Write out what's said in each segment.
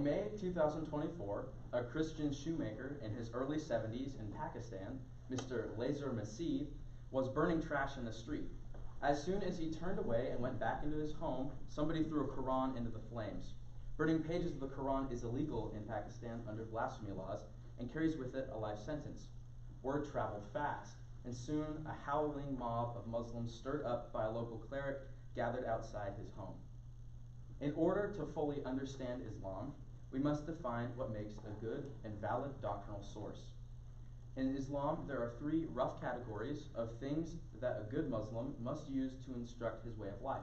In May 2024, a Christian shoemaker in his early 70s in Pakistan, Mr. Laser Masih, was burning trash in the street. As soon as he turned away and went back into his home, somebody threw a Quran into the flames. Burning pages of the Quran is illegal in Pakistan under blasphemy laws and carries with it a life sentence. Word traveled fast, and soon a howling mob of Muslims stirred up by a local cleric gathered outside his home. In order to fully understand Islam, we must define what makes a good and valid doctrinal source. In Islam, there are three rough categories of things that a good Muslim must use to instruct his way of life.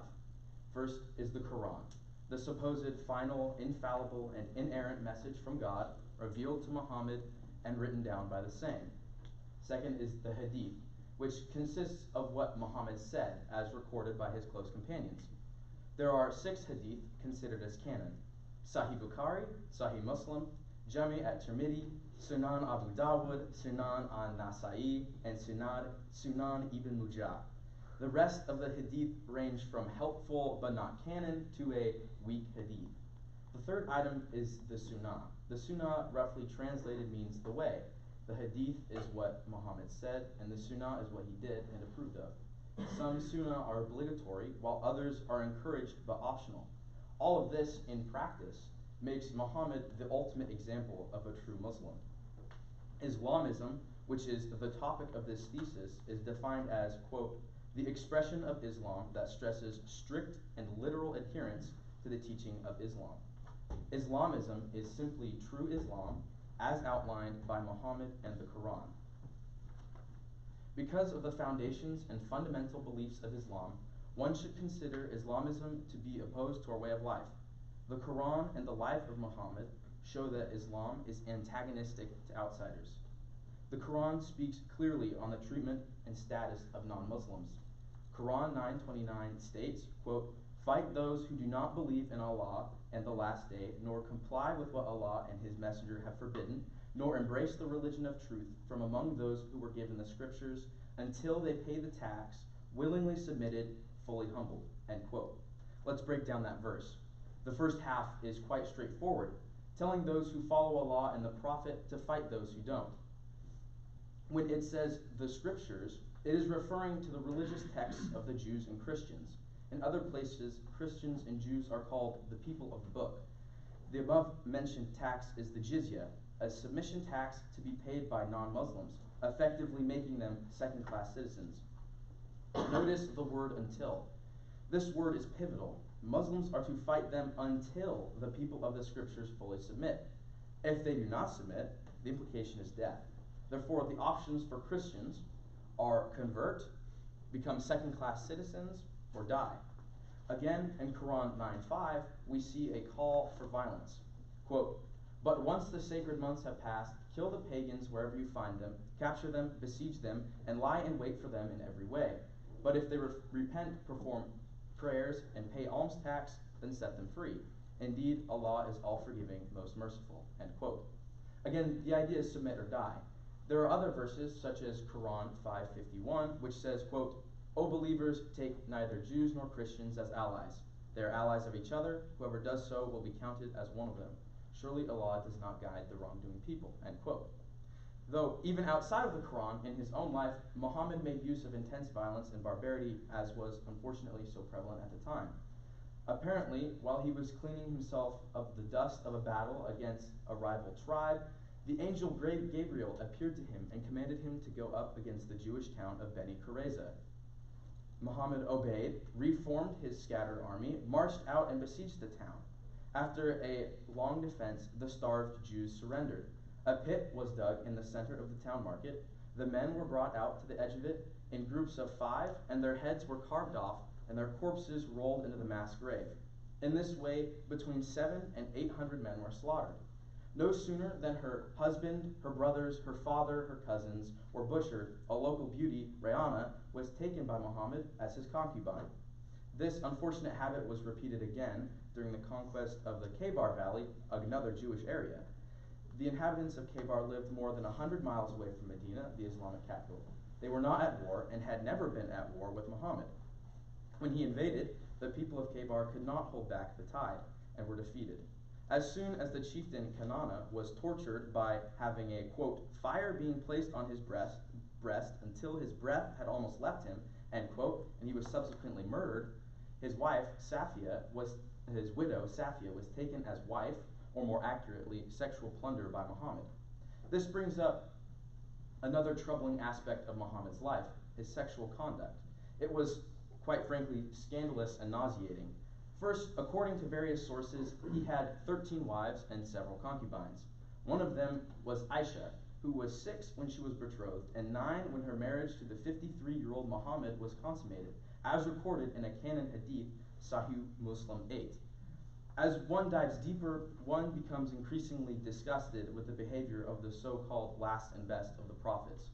First is the Quran, the supposed final, infallible, and inerrant message from God, revealed to Muhammad and written down by the same. Second is the Hadith, which consists of what Muhammad said as recorded by his close companions. There are 6 Hadith considered as canon: Sahih Bukhari, Sahih Muslim, Jami at-Tirmidhi, Sunan Abu Dawud, Sunan an-Nasa'i, and Sunan Ibn Majah. The rest of the Hadith range from helpful but not canon to a weak Hadith. The third item is the Sunnah. The Sunnah, roughly translated, means the way. The Hadith is what Muhammad said, and the Sunnah is what he did and approved of. Some Sunnah are obligatory, while others are encouraged but optional. All of this, in practice, makes Muhammad the ultimate example of a true Muslim. Islamism, which is the topic of this thesis, is defined as, quote, the expression of Islam that stresses strict and literal adherence to the teaching of Islam. Islamism is simply true Islam as outlined by Muhammad and the Quran. Because of the foundations and fundamental beliefs of Islam, one should consider Islamism to be opposed to our way of life. The Quran and the life of Muhammad show that Islam is antagonistic to outsiders. The Quran speaks clearly on the treatment and status of non-Muslims. Quran 9:29 states, quote, fight those who do not believe in Allah and the last day, nor comply with what Allah and his messenger have forbidden, nor embrace the religion of truth from among those who were given the scriptures, until they pay the tax, willingly submitted, fully humbled, end quote. Let's break down that verse. The first half is quite straightforward, telling those who follow Allah and the Prophet to fight those who don't. When it says the scriptures, it is referring to the religious texts of the Jews and Christians. In other places, Christians and Jews are called the people of the book. The above mentioned tax is the jizya, a submission tax to be paid by non-Muslims, effectively making them second-class citizens. Notice the word until. This word is pivotal. Muslims are to fight them until the people of the scriptures fully submit. If they do not submit, the implication is death. Therefore, the options for Christians are convert, become second-class citizens, or die. Again, in Quran 9:5, we see a call for violence. Quote, but once the sacred months have passed, kill the pagans wherever you find them, capture them, besiege them, and lie in wait for them in every way. But if they repent, perform prayers, and pay alms tax, then set them free. Indeed, Allah is all-forgiving, most merciful, end quote. Again, the idea is submit or die. There are other verses, such as Quran 5:51, which says, quote, O believers, take neither Jews nor Christians as allies. They are allies of each other. Whoever does so will be counted as one of them. Surely Allah does not guide the wrongdoing people, end quote. Though, even outside of the Quran, in his own life, Muhammad made use of intense violence and barbarity, as was unfortunately so prevalent at the time. Apparently, while he was cleaning himself of the dust of a battle against a rival tribe, the angel Gabriel appeared to him and commanded him to go up against the Jewish town of Beni Qurayza. Muhammad obeyed, reformed his scattered army, marched out and besieged the town. After a long defense, the starved Jews surrendered. A pit was dug in the center of the town market. The men were brought out to the edge of it in groups of 5, and their heads were carved off, and their corpses rolled into the mass grave. In this way, between 700 and 800 men were slaughtered. No sooner than her husband, her brothers, her father, her cousins were butchered, a local beauty, Rayana, was taken by Muhammad as his concubine. This unfortunate habit was repeated again during the conquest of the Khaybar Valley, another Jewish area. The inhabitants of Khaybar lived more than 100 miles away from Medina, the Islamic capital. They were not at war and had never been at war with Muhammad. When he invaded, the people of Khaybar could not hold back the tide and were defeated. As soon as the chieftain Kanana was tortured by having a, quote, fire being placed on his breast until his breath had almost left him, end quote, and he was subsequently murdered, his widow Safia was taken as wife, or more accurately, sexual plunder by Muhammad. This brings up another troubling aspect of Muhammad's life, his sexual conduct. It was, quite frankly, scandalous and nauseating. First, according to various sources, he had 13 wives and several concubines. One of them was Aisha, who was 6 when she was betrothed, and 9 when her marriage to the 53-year-old Muhammad was consummated, as recorded in a canon hadith, Sahih Muslim 8. As one dives deeper, one becomes increasingly disgusted with the behavior of the so-called last and best of the prophets.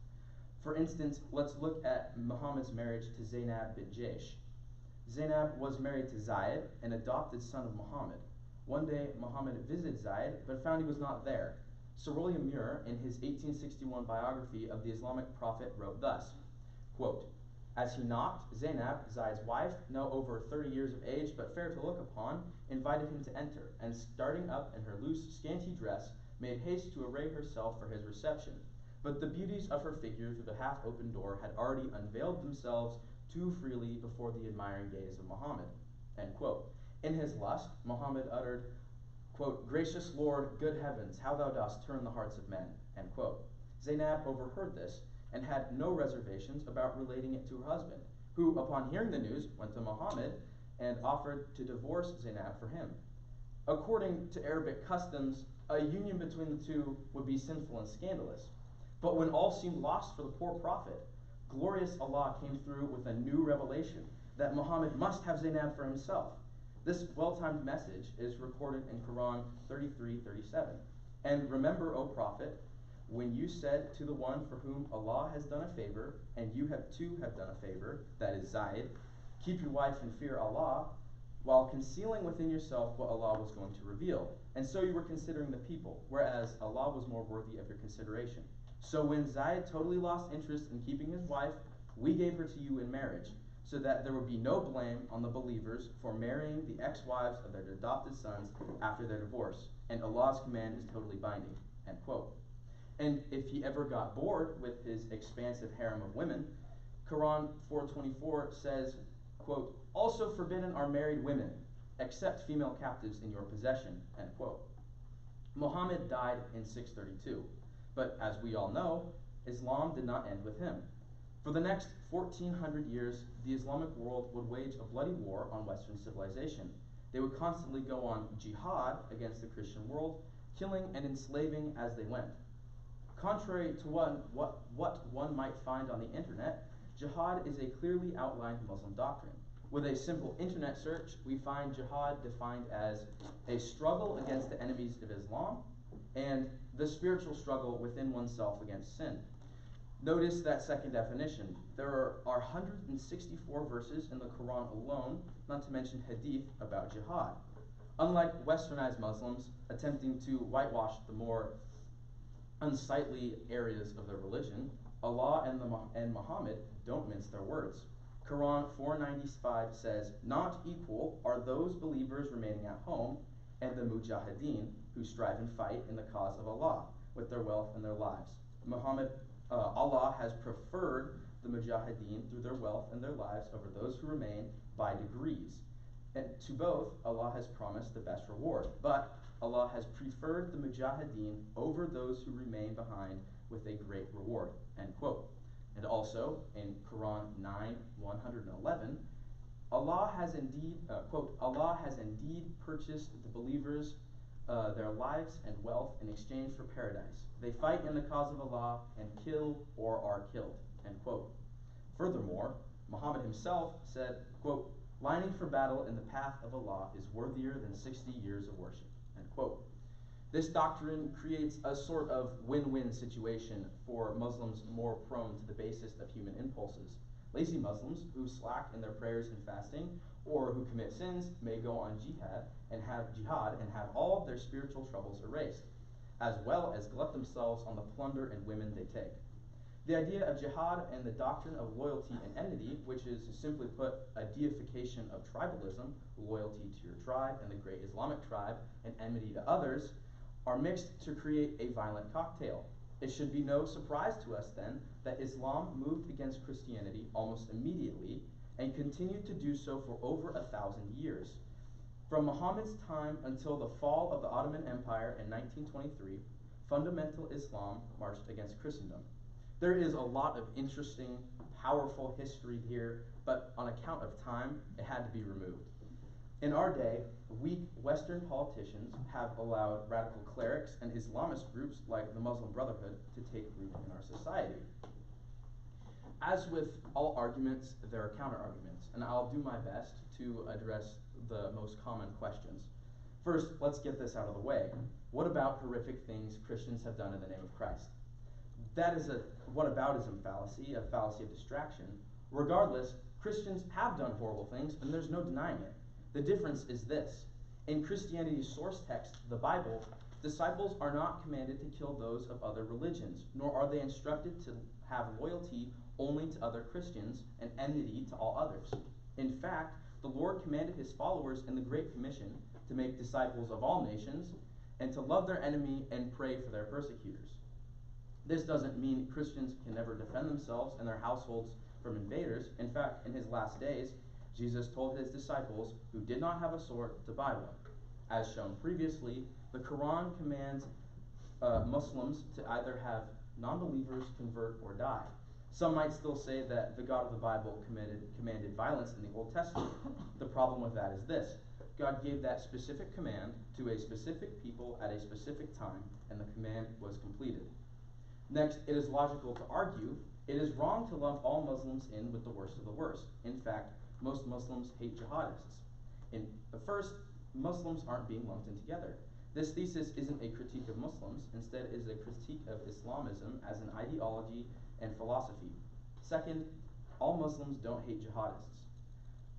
For instance, let's look at Muhammad's marriage to Zainab bint Jaysh. Zainab was married to Zayd, an adopted son of Muhammad. One day, Muhammad visited Zayd, but found he was not there. Sir William Muir, in his 1861 biography of the Islamic prophet, wrote thus, quote, as he knocked, Zainab, Zayd's wife, now over 30 years of age but fair to look upon, invited him to enter, and starting up in her loose, scanty dress, made haste to array herself for his reception. But the beauties of her figure through the half-open door had already unveiled themselves too freely before the admiring gaze of Muhammad, end quote. In his lust, Muhammad uttered, quote, gracious Lord, good heavens, how thou dost turn the hearts of men, end quote. Zainab overheard this, and had no reservations about relating it to her husband, who, upon hearing the news, went to Muhammad and offered to divorce Zainab for him. According to Arabic customs, a union between the two would be sinful and scandalous. But when all seemed lost for the poor prophet, glorious Allah came through with a new revelation that Muhammad must have Zainab for himself. This well-timed message is recorded in Quran 33:37. And remember, O Prophet, when you said to the one for whom Allah has done a favor, and you have done a favor, that is Zayd, keep your wife and fear Allah, while concealing within yourself what Allah was going to reveal. And so you were considering the people, whereas Allah was more worthy of your consideration. So when Zayd totally lost interest in keeping his wife, we gave her to you in marriage, so that there would be no blame on the believers for marrying the ex-wives of their adopted sons after their divorce, and Allah's command is totally binding, end quote. And if he ever got bored with his expansive harem of women, Quran 4:24 says, quote, also forbidden are married women, except female captives in your possession, end quote. Muhammad died in 632, but as we all know, Islam did not end with him. For the next 1400 years, the Islamic world would wage a bloody war on Western civilization. They would constantly go on jihad against the Christian world, killing and enslaving as they went. Contrary to what one might find on the internet, jihad is a clearly outlined Muslim doctrine. With a simple internet search, we find jihad defined as a struggle against the enemies of Islam and the spiritual struggle within oneself against sin. Notice that second definition. There are 164 verses in the Quran alone, not to mention hadith, about jihad. Unlike westernized Muslims attempting to whitewash the more unsightly areas of their religion, Allah and Muhammad don't mince their words. Quran 4:95 says, not equal are those believers remaining at home and the mujahideen who strive and fight in the cause of Allah with their wealth and their lives. Allah has preferred the mujahideen through their wealth and their lives over those who remain by degrees. And to both, Allah has promised the best reward. But Allah has preferred the mujahideen over those who remain behind with a great reward, end quote. And also, in Quran 9:111, Allah has indeed, quote, Allah has indeed purchased the believers their lives and wealth in exchange for paradise. They fight in the cause of Allah and kill or are killed, end quote. Furthermore, Muhammad himself said, quote, lining for battle in the path of Allah is worthier than 60 years of worship, end quote. This doctrine creates a sort of win-win situation for Muslims more prone to the basest of human impulses. Lazy Muslims who slack in their prayers and fasting, or who commit sins, may go on jihad and have all of their spiritual troubles erased, as well as glut themselves on the plunder and women they take. The idea of jihad and the doctrine of loyalty and enmity, which is simply put a deification of tribalism, loyalty to your tribe and the great Islamic tribe, and enmity to others, are mixed to create a violent cocktail. It should be no surprise to us then that Islam moved against Christianity almost immediately and continued to do so for over 1,000 years. From Muhammad's time until the fall of the Ottoman Empire in 1923, fundamental Islam marched against Christendom. There is a lot of interesting, powerful history here, but on account of time, it had to be removed. In our day, weak Western politicians have allowed radical clerics and Islamist groups like the Muslim Brotherhood to take root in our society. As with all arguments, there are counter-arguments, and I'll do my best to address the most common questions. First, let's get this out of the way. What about horrific things Christians have done in the name of Christ? That is a whataboutism fallacy, a fallacy of distraction. Regardless, Christians have done horrible things, and there's no denying it. The difference is this. In Christianity's source text, the Bible, disciples are not commanded to kill those of other religions, nor are they instructed to have loyalty only to other Christians and enmity to all others. In fact, the Lord commanded his followers in the Great Commission to make disciples of all nations and to love their enemy and pray for their persecutors. This doesn't mean Christians can never defend themselves and their households from invaders. In fact, in his last days, Jesus told his disciples who did not have a sword to buy one. As shown previously, the Quran commands Muslims to either have non-believers convert or die. Some might still say that the God of the Bible commanded violence in the Old Testament. The problem with that is this. God gave that specific command to a specific people at a specific time, and the command was completed. Next, it is logical to argue it is wrong to lump all Muslims in with the worst of the worst. In fact, most Muslims hate jihadists. First, Muslims aren't being lumped in together. This thesis isn't a critique of Muslims. Instead, it is a critique of Islamism as an ideology and philosophy. Second, all Muslims don't hate jihadists.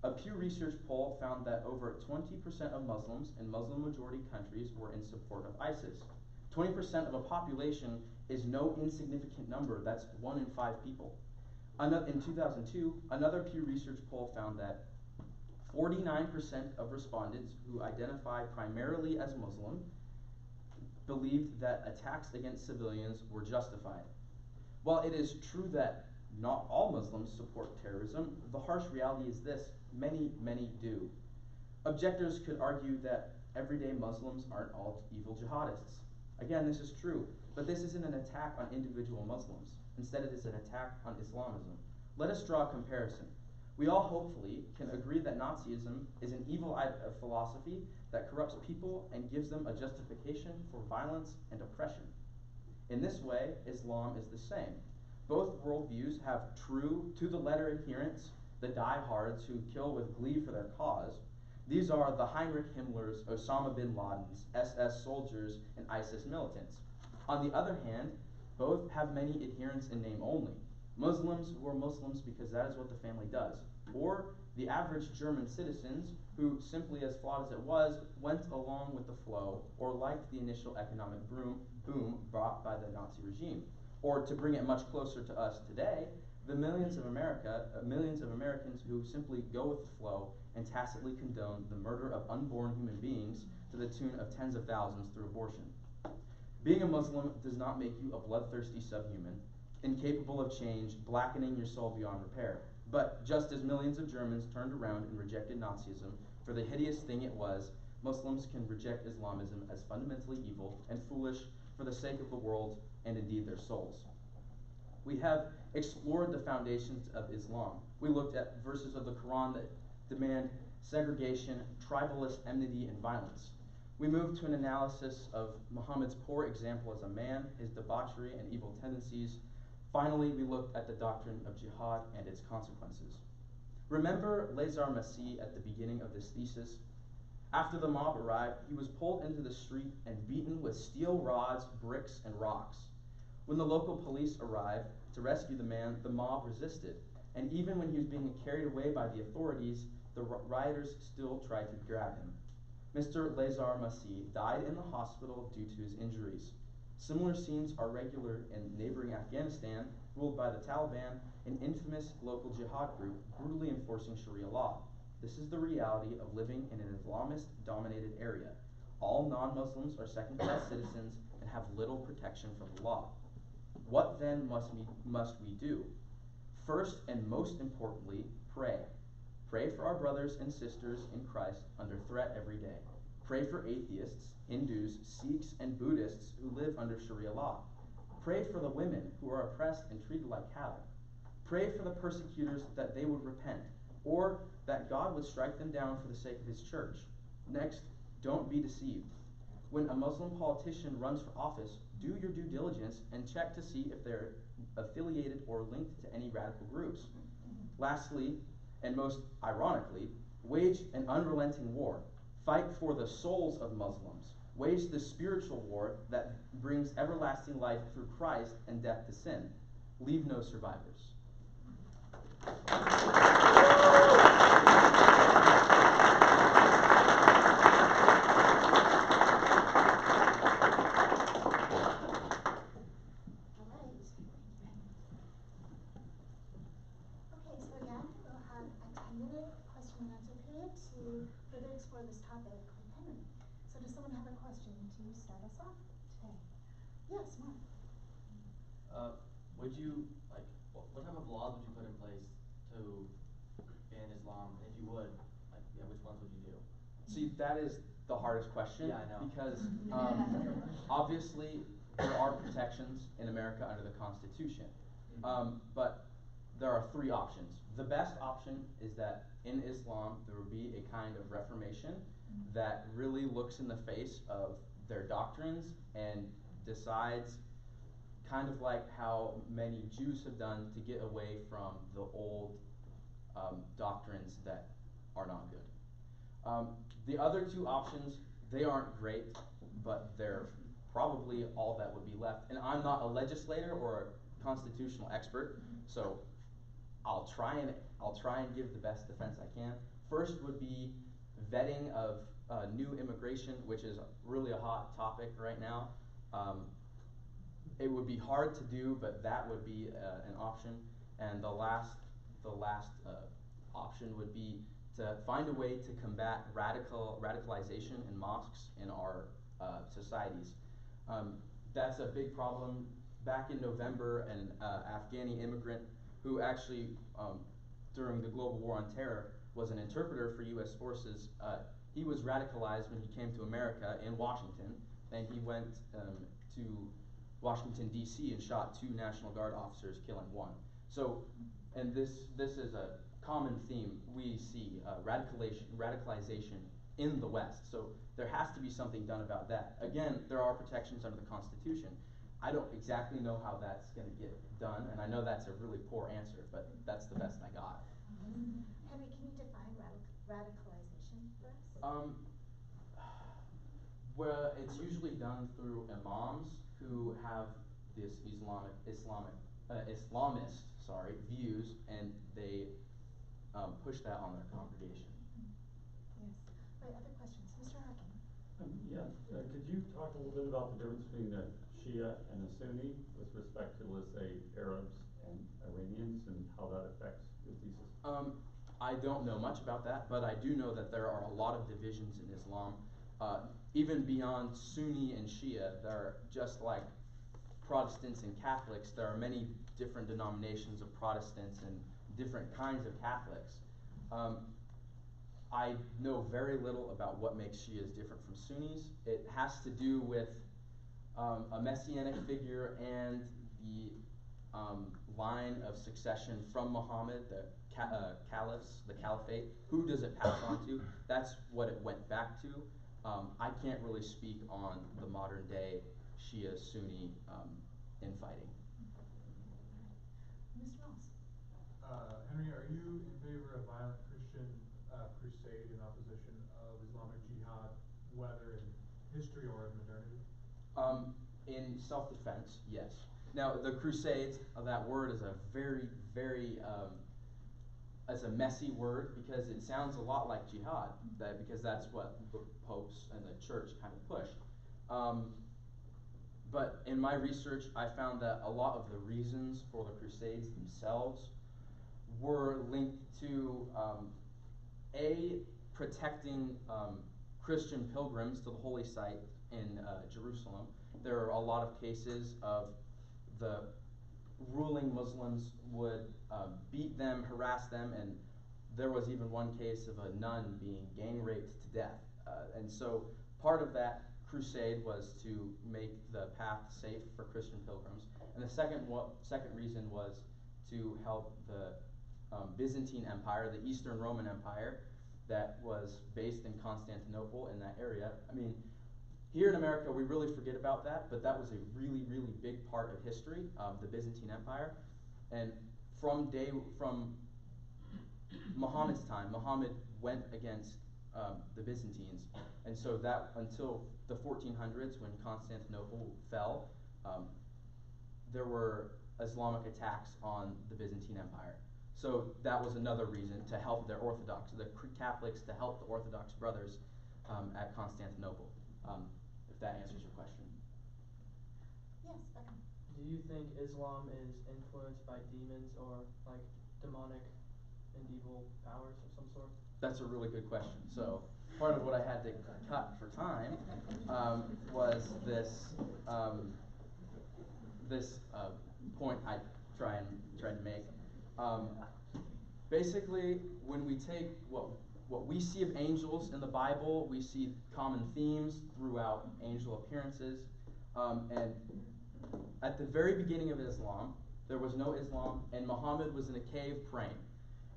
A Pew Research poll found that over 20% of Muslims in Muslim-majority countries were in support of ISIS. 20% of a population is no insignificant number. That's 1 in 5 people. In 2002, another Pew Research poll found that 49% of respondents who identify primarily as Muslim believed that attacks against civilians were justified. While it is true that not all Muslims support terrorism, the harsh reality is this: many do. Objectors could argue that everyday Muslims aren't all evil jihadists. Again, this is true, but this isn't an attack on individual Muslims. Instead, it is an attack on Islamism. Let us draw a comparison. We all hopefully can agree that Nazism is an evil philosophy that corrupts people and gives them a justification for violence and oppression. In this way, Islam is the same. Both worldviews have true, to-the-letter adherents, the diehards who kill with glee for their cause. These are the Heinrich Himmlers, Osama bin Ladens, SS soldiers, and ISIS militants. On the other hand, both have many adherents in name only. Muslims who are Muslims because that is what the family does. Or the average German citizens who, simply as flawed as it was, went along with the flow or liked the initial economic boom brought by the Nazi regime. Or to bring it much closer to us today, the millions of Americans who simply go with the flow and tacitly condone the murder of unborn human beings to the tune of tens of thousands through abortion. Being a Muslim does not make you a bloodthirsty subhuman, incapable of change, blackening your soul beyond repair. But just as millions of Germans turned around and rejected Nazism for the hideous thing it was, Muslims can reject Islamism as fundamentally evil and foolish for the sake of the world and indeed their souls. We have explored the foundations of Islam. We looked at verses of the Quran that demand segregation, tribalist enmity, and violence. We moved to an analysis of Muhammad's poor example as a man, his debauchery and evil tendencies. Finally, we looked at the doctrine of jihad and its consequences. Remember Lazar Masih at the beginning of this thesis? After the mob arrived, he was pulled into the street and beaten with steel rods, bricks, and rocks. When the local police arrived to rescue the man, the mob resisted. And even when he was being carried away by the authorities, the rioters still tried to grab him. Mr. Lazar Masih died in the hospital due to his injuries. Similar scenes are regular in neighboring Afghanistan, ruled by the Taliban, an infamous local jihad group brutally enforcing Sharia law. This is the reality of living in an Islamist-dominated area. All non-Muslims are second-class citizens and have little protection from the law. What then must we do? First and most importantly, pray. Pray for our brothers and sisters in Christ under threat every day. Pray for atheists, Hindus, Sikhs, and Buddhists who live under Sharia law. Pray for the women who are oppressed and treated like cattle. Pray for the persecutors that they would repent, or that God would strike them down for the sake of his church. Next, don't be deceived. When a Muslim politician runs for office, do your due diligence and check to see if they're affiliated or linked to any radical groups. Lastly, and most ironically, wage an unrelenting war. Fight for the souls of Muslims. Wage the spiritual war that brings everlasting life through Christ and death to sin. Leave no survivors. This topic with Henry. So does someone have a question to start us off today? Yes, Mark. Would you, what type of laws would you put in place to ban Islam? And if you would, which ones would you do? See, that is the hardest question. Yeah, I know. Because obviously there are protections in America under the Constitution. But there are three options. The best option is that in Islam there would be a kind of reformation that really looks in the face of their doctrines and decides, kind of like how many Jews have done, to get away from the old doctrines that are not good. The other two options, they aren't great, but they're probably all that would be left. And I'm not a legislator or a constitutional expert, so I'll try and give the best defense I can. First would be vetting of new immigration, which is really a hot topic right now. It would be hard to do, but that would be an option. And the last option would be to find a way to combat radicalization in mosques in our societies. That's a big problem. Back in November, an Afghani immigrant who actually, during the global war on terror, was an interpreter for U.S. forces. He was radicalized when he came to America in Washington, and he went to Washington, D.C. and shot 2 National Guard officers, killing 1. So, and this is a common theme we see, radicalization in the West. So there has to be something done about that. Again, there are protections under the Constitution. I don't exactly know how that's going to get done, and I know that's a really poor answer, but that's the best I got. Henry, can you define radicalization for us? Well, it's usually done through imams who have this Islamist views, and they push that on their congregation. Yes. Right, other questions? Mr. Harkin. Could you talk a little bit about the difference between a Shia and a Sunni with respect to, let's say, Arabs and Iranians, and how that affects your thesis? I don't know much about that, but I do know that there are a lot of divisions in Islam. Even beyond Sunni and Shia, there are, just like Protestants and Catholics, there are many different denominations of Protestants and different kinds of Catholics. I know very little about what makes Shias different from Sunnis. It has to do with a messianic figure and the line of succession from Muhammad, the caliphs, the caliphate. Who does it pass on to? That's what it went back to. I can't really speak on the modern day Shia-Sunni infighting. Mr. Ross. Henry, are you in favor of violent Christian crusade in opposition of Islamic jihad, whether in history or in modernity? In self-defense, yes. Now, the Crusades, that word is a very, very, it's a messy word because it sounds a lot like jihad, because that's what the popes and the church kind of pushed. but in my research, I found that a lot of the reasons for the Crusades themselves were linked to protecting Christian pilgrims to the holy site in Jerusalem. There are a lot of cases of the ruling Muslims would beat them, harass them, and there was even one case of a nun being gang raped to death. And so part of that crusade was to make the path safe for Christian pilgrims. And the second reason was to help the Byzantine Empire, the Eastern Roman Empire, that was based in Constantinople in that area. I mean, here in America, we really forget about that, but that was a really, really big part of history, the Byzantine Empire. And from Muhammad's time, Muhammad went against the Byzantines, and so that until the 1400s, when Constantinople fell, there were Islamic attacks on the Byzantine Empire. So that was another reason to help the Catholics to help the Orthodox brothers at Constantinople. If that answers your question. Yes, Becca. Do you think Islam is influenced by demons or like demonic and evil powers of some sort? That's a really good question. So part of what I had to cut for time was this point I tried to make. Basically, when we take what we see of angels in the Bible, we see common themes throughout angel appearances. And at the very beginning of Islam, there was no Islam, and Muhammad was in a cave praying.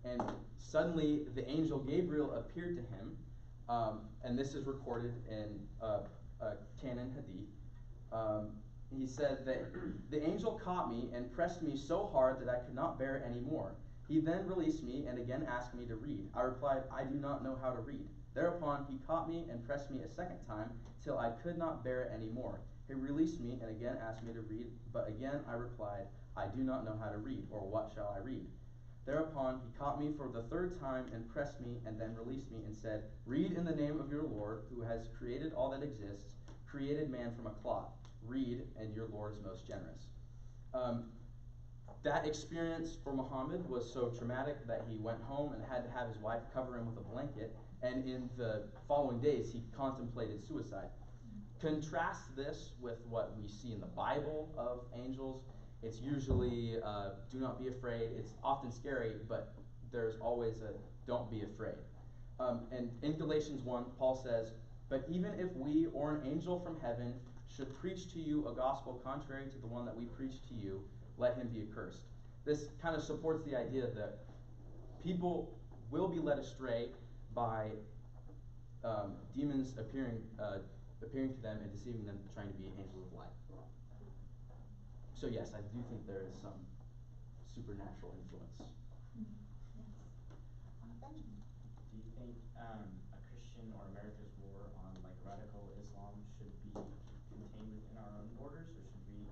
And suddenly, the angel Gabriel appeared to him, and this is recorded in a canon hadith. He said that the angel caught me and pressed me so hard that I could not bear it anymore. He then released me and again asked me to read. I replied, I do not know how to read. Thereupon he caught me and pressed me a second time till I could not bear it anymore. He released me and again asked me to read, but again I replied, I do not know how to read, or what shall I read? Thereupon he caught me for the third time and pressed me and then released me and said, read in the name of your Lord, who has created all that exists, created man from a clot. Read, and your Lord is most generous. That experience for Muhammad was so traumatic that he went home and had to have his wife cover him with a blanket, and in the following days he contemplated suicide. Contrast this with what we see in the Bible of angels. It's usually do not be afraid. It's often scary, but there's always a don't be afraid. And in Galatians 1, Paul says, but even if we or an angel from heaven should preach to you a gospel contrary to the one that we preach to you, let him be accursed. This kind of supports the idea that people will be led astray by demons appearing to them and deceiving them, trying to be angels of light. So yes, I do think there is some supernatural influence. Yes. Benjamin. Do you think a Christian or America's war on like radical Islam should be contained within our own borders, or should we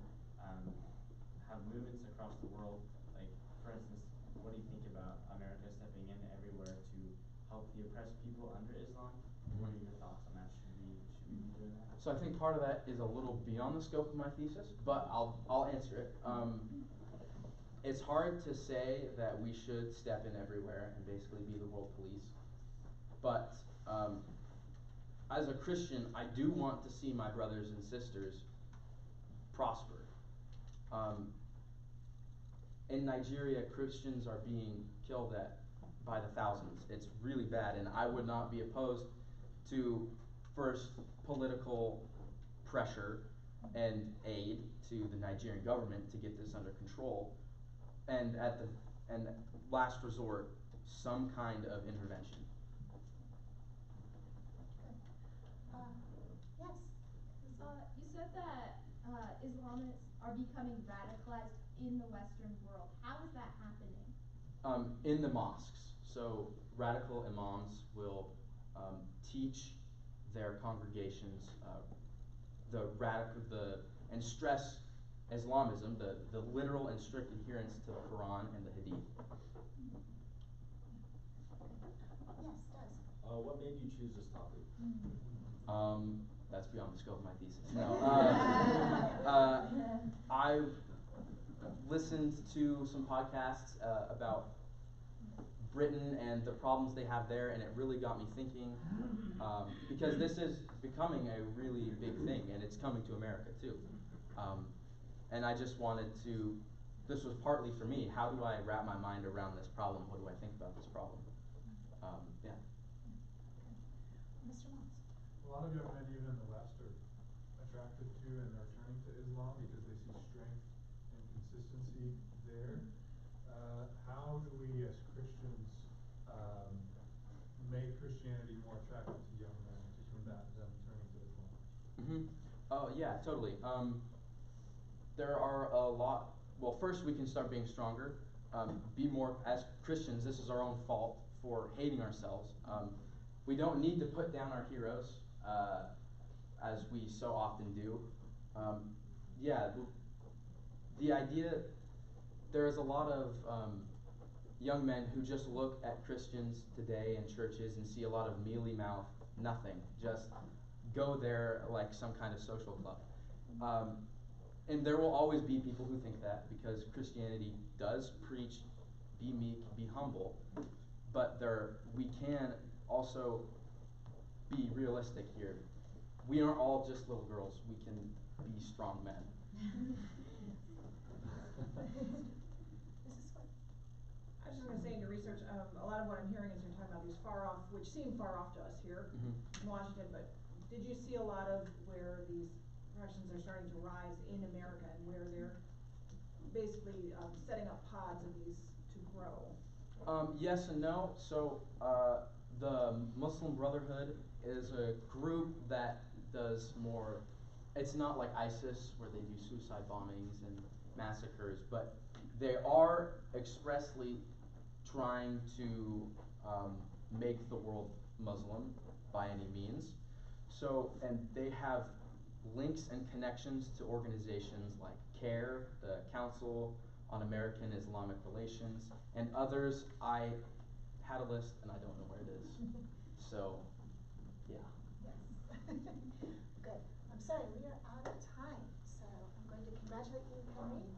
have movements across the world? Like, for instance, what do you think about America stepping in everywhere to help the oppressed people under Islam? What are your thoughts on that? Should we be doing that? So I think part of that is a little beyond the scope of my thesis, but I'll answer it. It's hard to say that we should step in everywhere and basically be the world police, but as a Christian, I do want to see my brothers and sisters prosper. In Nigeria, Christians are being killed by the thousands. It's really bad, and I would not be opposed to first political pressure and aid to the Nigerian government to get this under control, and at last resort, some kind of intervention. Yes. You said that Islamists are becoming radicalized in the Western world. How is that happening? In the mosques. So radical imams will teach their congregations and stress Islamism, the literal and strict adherence to the Quran and the Hadith. Yes, Des. What made you choose this topic? that's beyond the scope of my thesis. No, I've listened to some podcasts about Britain and the problems they have there, and it really got me thinking, because this is becoming a really big thing, and it's coming to America too. And I just wanted to, this was partly for me, how do I wrap my mind around this problem? What do I think about this problem? Yeah. Mr. Moss? A lot of young men, even in the West, are attracted to and are turning to Islam because they see strength and consistency there. How do we, as Christians, make Christianity more attractive to young men to combat them turning to Islam? Oh, yeah, totally. There are a lot. Well, first we can start being stronger. Be more, as Christians, this is our own fault for hating ourselves. We don't need to put down our heroes, as we so often do. Yeah, the idea, there's a lot of young men who just look at Christians today in churches and see a lot of mealy-mouthed nothing, just go there like some kind of social club. And there will always be people who think that, because Christianity does preach be meek, be humble, but we can also be realistic here. We aren't all just little girls. We can be strong men. Mrs. Swift? I was just going to say, in your research, a lot of what I'm hearing is you're talking about these far off, which seem far off to us here in Washington, but did you see a lot of where these professions are starting to rise in America and where they're basically setting up pods of these to grow? Yes and no. So the Muslim Brotherhood is a group that does more, it's not like ISIS where they do suicide bombings and massacres, but they are expressly trying to make the world Muslim by any means. So, and they have links and connections to organizations like CARE, the Council on American Islamic Relations, and others. I had a list and I don't know where it is. So, yeah. Yes. Good. I'm sorry, we are out of time, so I'm going to congratulate you, Henry.